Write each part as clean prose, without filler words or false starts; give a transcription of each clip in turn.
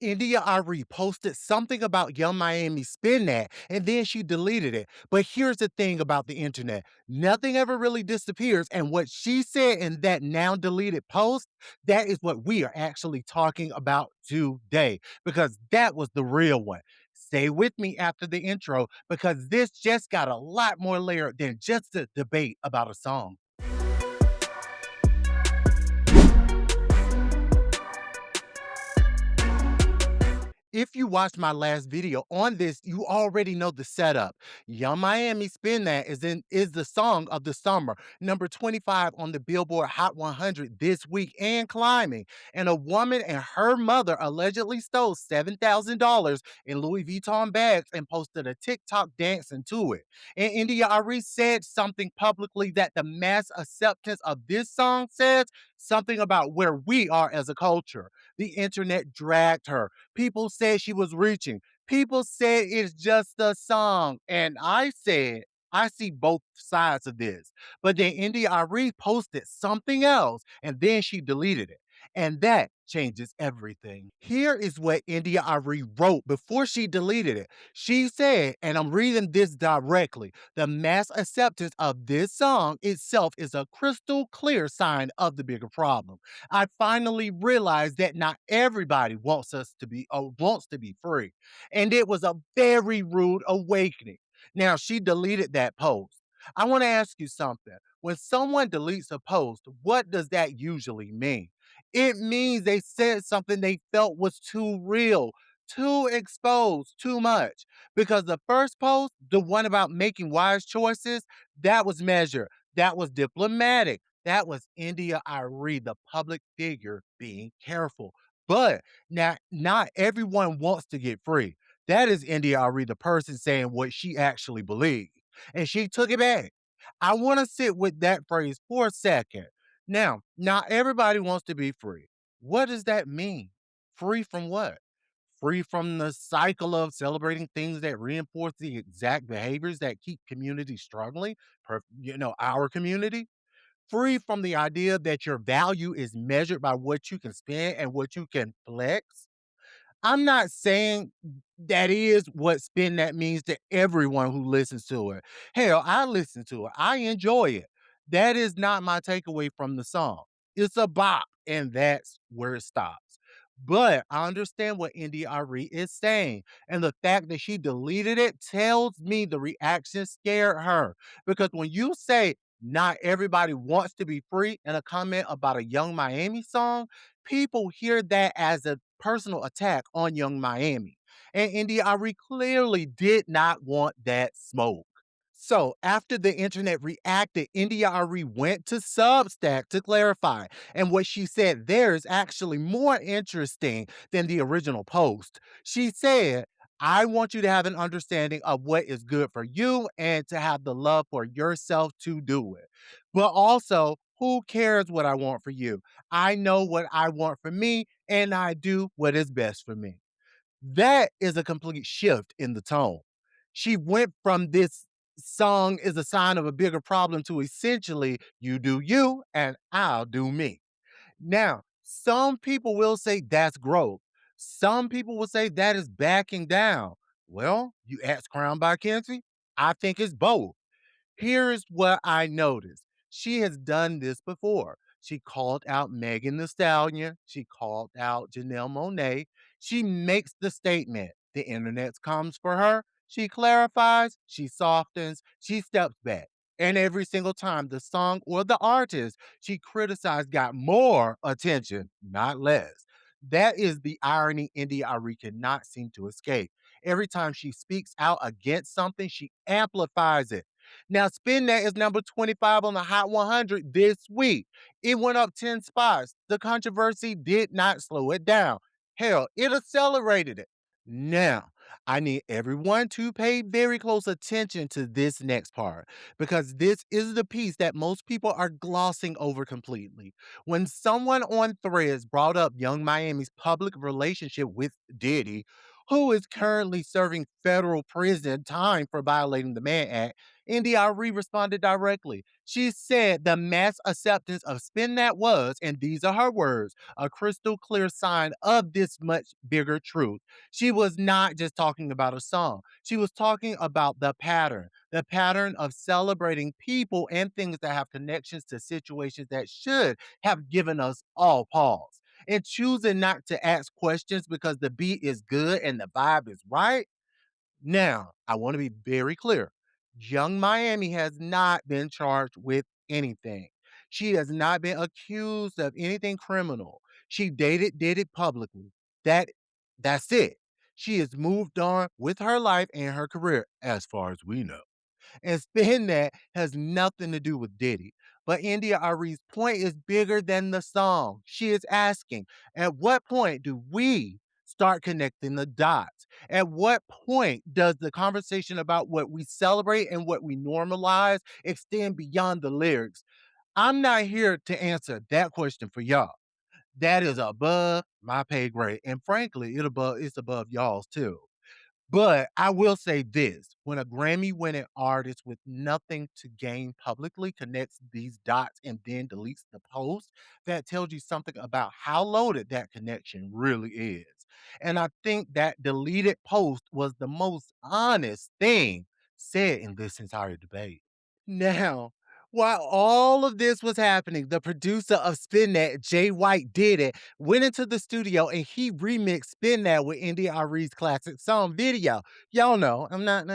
India Arie posted something about Yung Miami Spend Dat, and then she deleted it. But here's the thing about the internet. Nothing ever really disappears. And what she said in that now deleted post, that is what we are actually talking about today, because that was the real one. Stay with me after the intro, because this just got a lot more layered than just a debate about a song. If you watched my last video on this, you already know the setup. Yung Miami Spin That is the song of the summer, number 25 on the Billboard Hot 100 this week and climbing. And a woman and her mother allegedly stole $7,000 in Louis Vuitton bags and posted a TikTok dancing to it. And India Arie said something publicly that the mass acceptance of this song says something about where we are as a culture. The internet dragged her. People said she was reaching. People said it's just a song. And I said, I see both sides of this. But then India Arie posted something else and then she deleted it. And that changes everything. Here is what India Arie wrote before she deleted it. She said, and I'm reading this directly, the mass acceptance of this song itself is a crystal clear sign of the bigger problem. I finally realized that not everybody wants us to be wants to be free. And it was a very rude awakening. Now she deleted that post. I want to ask you something. When someone deletes a post, what does that usually mean? It means they said something they felt was too real, too exposed, too much. Because the first post, the one about making wise choices, that was measured, that was diplomatic, that was India Arie, the public figure, being careful. But now, not everyone wants to get free. That is India Arie, the person saying what she actually believed. And she took it back. I want to sit with that phrase for a second. Now, not everybody wants to be free. What does that mean? Free from what? Free from the cycle of celebrating things that reinforce the exact behaviors that keep communities struggling, our community? Free from the idea that your value is measured by what you can spend and what you can flex? I'm not saying that is what spin that means to everyone who listens to it. Hell, I listen to it. I enjoy it. That is not my takeaway from the song. It's a bop, and that's where it stops. But I understand what India Arie is saying. And the fact that she deleted it tells me the reaction scared her. Because when you say not everybody wants to be free in a comment about a Young Miami song, people hear that as a personal attack on Young Miami. And India Arie clearly did not want that smoke. So, after the internet reacted, India Arie went to Substack to clarify. And what she said there is actually more interesting than the original post. She said, I want you to have an understanding of what is good for you and to have the love for yourself to do it. But also, who cares what I want for you? I know what I want for me, and I do what is best for me. That is a complete shift in the tone. She went from this song is a sign of a bigger problem to essentially, you do you and I'll do me. Now, some people will say that's growth. Some people will say that is backing down. Well, you ask Crown by Kenzie, I think it's both. Here's what I noticed. She has done this before. She called out Megan Thee Stallion. She called out Janelle Monáe. She makes the statement. The internet comes for her. She clarifies, she softens, she steps back. And every single time the song or the artist she criticized got more attention, not less. That is the irony India Arie cannot seem to escape. Every time she speaks out against something, she amplifies it. Now, Spin That is number 25 on the Hot 100 this week. It went up 10 spots. The controversy did not slow it down. Hell, it accelerated it. Now, I need everyone to pay very close attention to this next part because this is the piece that most people are glossing over completely. When someone on Threads brought up Young Miami's public relationship with Diddy, who is currently serving federal prison time for violating the Mann Act, Arie responded directly. She said the mass acceptance of Spin That was, and these are her words, a crystal clear sign of this much bigger truth. She was not just talking about a song. She was talking about the pattern of celebrating people and things that have connections to situations that should have given us all pause. And choosing not to ask questions because the beat is good and the vibe is right. Now, I want to be very clear. Young Miami has not been charged with anything. She has not been accused of anything criminal. She did it publicly. That that's it. She has moved on with her life and her career, as far as we know. And Spin That has nothing to do with Diddy. But Arie's point is bigger than the song. She is asking, at what point do we start connecting the dots? At what point does the conversation about what we celebrate and what we normalize extend beyond the lyrics? I'm not here to answer that question for y'all. That is above my pay grade. And frankly, it's above y'all's too. But I will say this, when a Grammy winning artist with nothing to gain publicly connects these dots and then deletes the post, that tells you something about how loaded that connection really is. And I think that deleted post was the most honest thing said in this entire debate. Now, while all of this was happening, the producer of Spin That, Jay White, did it, went into the studio and he remixed Spin That with Arie's classic song video. Y'all know, I'm not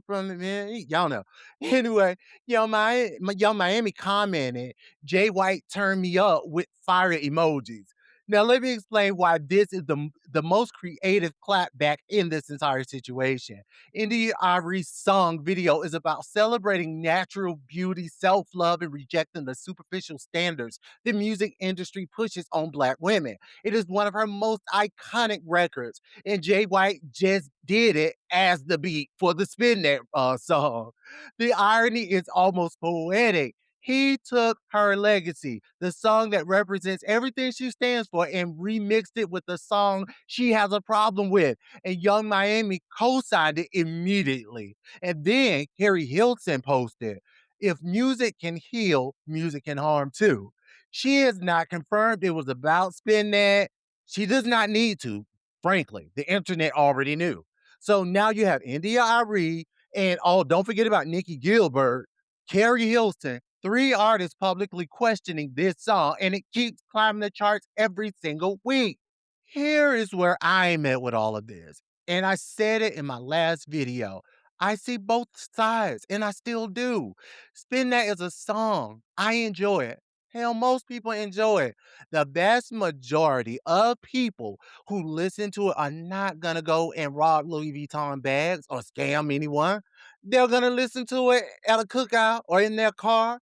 from the y'all know. Anyway, Young Miami commented, Jay White turned me up with fire emojis. Now, let me explain why this is the most creative clapback in this entire situation. Arie's song video is about celebrating natural beauty, self love, and rejecting the superficial standards the music industry pushes on Black women. It is one of her most iconic records, and Jay White just did it as the beat for the Spin That song. The irony is almost poetic. He took her legacy, the song that represents everything she stands for, and remixed it with the song she has a problem with. And Young Miami co-signed it immediately. And then Keri Hilson posted, if music can heal, music can harm too. She has not confirmed it was about Spin That. She does not need to, frankly. The internet already knew. So now you have Arie and oh, don't forget about Nikki Gilbert, Keri Hilson, three artists publicly questioning this song, and it keeps climbing the charts every single week. Here is where I'm at with all of this. And I said it in my last video. I see both sides, and I still do. Spin That is a song. I enjoy it. Hell, most people enjoy it. The vast majority of people who listen to it are not going to go and rob Louis Vuitton bags or scam anyone. They're going to listen to it at a cookout or in their car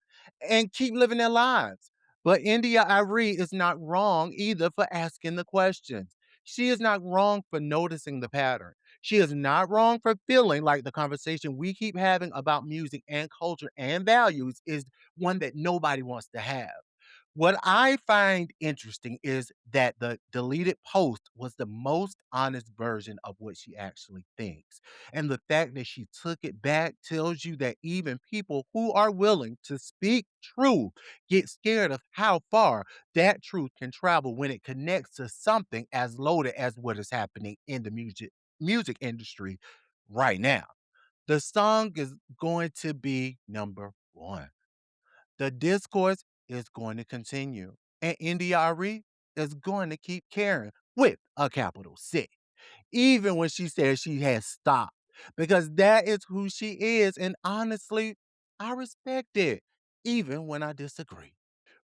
and keep living their lives. But Arie is not wrong either for asking the questions. She is not wrong for noticing the pattern. She is not wrong for feeling like the conversation we keep having about music and culture and values is one that nobody wants to have. What I find interesting is that the deleted post was the most honest version of what she actually thinks. And the fact that she took it back tells you that even people who are willing to speak truth get scared of how far that truth can travel when it connects to something as loaded as what is happening in the music industry right now. The song is going to be number one. The discourse is going to continue. And Ari is going to keep caring with a capital C, even when she says she has stopped, because that is who she is. And honestly, I respect it, even when I disagree.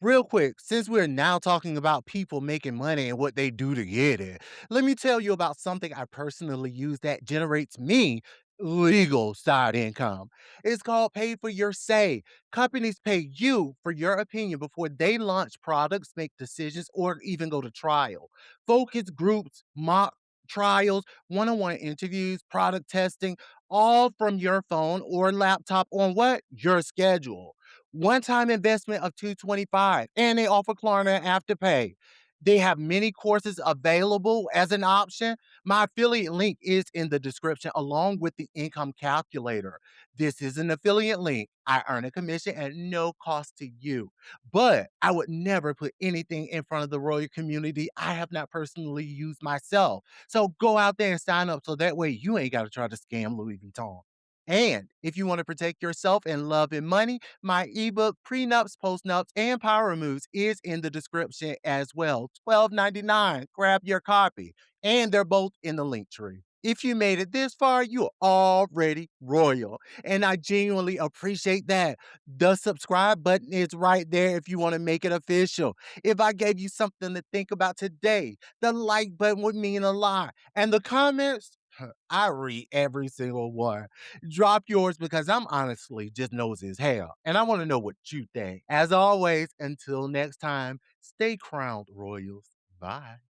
Real quick, since we're now talking about people making money and what they do to get it, let me tell you about something I personally use that generates me legal side income. It's called Pay for Your Say. Companies pay you for your opinion before they launch products, make decisions, or even go to trial. Focus groups, mock trials, one on one interviews, product testing, all from your phone or laptop on what? Your schedule. One-time investment of $225, and they offer Klarna Afterpay. They have many courses available as an option. My affiliate link is in the description along with the income calculator. This is an affiliate link. I earn a commission at no cost to you, but I would never put anything in front of the royal community I have not personally used myself. So go out there and sign up so that way you ain't got to try to scam Louis Vuitton. And if you want to protect yourself and love and money, my ebook, Prenups, Postnups, and Power Moves is in the description as well. $12.99. Grab your copy. And they're both in the link tree. If you made it this far, you're already royal. And I genuinely appreciate that. The subscribe button is right there if you want to make it official. If I gave you something to think about today, the like button would mean a lot. And the comments, I read every single one. Drop yours because I'm honestly just nosy as hell. And I want to know what you think. As always, until next time, stay crowned, Royals. Bye.